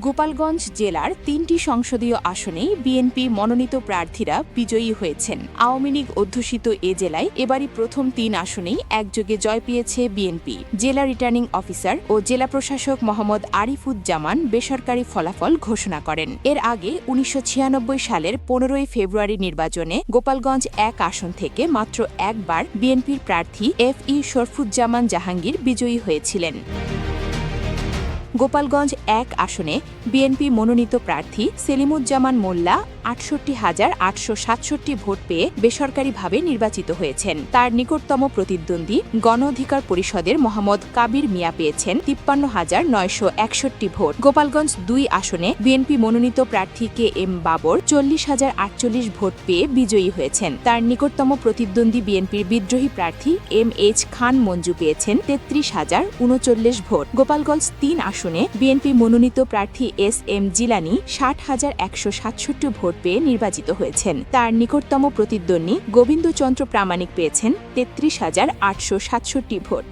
গোপালগঞ্জ জেলার ৩টি সংসদীয় আসনেই বিএনপি মনোনীত প্রার্থীরা বিজয়ী হয়েছেন। আওয়ামী লীগ অধ্যুষিত এ জেলায় এবারই প্রথম ৩ আসনেই একযোগে জয় পেয়েছে বিএনপি। জেলা রিটার্নিং অফিসার ও জেলা প্রশাসক মোহাম্মদ আরিফুজ্জামান বেসরকারি ফলাফল ঘোষণা করেন। এর আগে ১৯৯৬ সালের ১৫ই ফেব্রুয়ারি নির্বাচনে গোপালগঞ্জ ১ আসন থেকে মাত্র একবার বিএনপির প্রার্থী FE শরফুজ্জামান জাহাঙ্গীর বিজয়ী হয়েছিলেন। গোপালগঞ্জ ১ আসনে বিএনপি মনোনীত প্রার্থী সেলিমুজ্জামান মোল্লা ৬৮,৮৬৭ ভোট পেয়ে বেসরকারিভাবে নির্বাচিত হয়েছেন। তার নিকটতম প্রতিদ্বন্দ্বী গণ অধিকার পরিষদের মোহাম্মদ কাবির মিয়া পেয়েছেন ৫৩,৯৬১ ভোট। গোপালগঞ্জ ২ আসনে বিএনপি মনোনীত প্রার্থী KM বাবর ৪০,০৪৮ ভোট পেয়ে বিজয়ী হয়েছেন। তার নিকটতম প্রতিদ্বন্দ্বী বিএনপির বিদ্রোহী প্রার্থী MH খান মঞ্জু পেয়েছেন ৩৩,০৩৯ ভোট। গোপালগঞ্জ ৩ আসনে বিএনপি মনোনীত প্রার্থী SM জিলানি ৬০,১৬৭ ভোট পেয়ে নির্বাচিত হয়েছেন। তার নিকটতম প্রতিদ্বন্দ্বী গোবিন্দচন্দ্র প্রামাণিক পেয়েছেন ৩৩,৮৬৭ ভোট।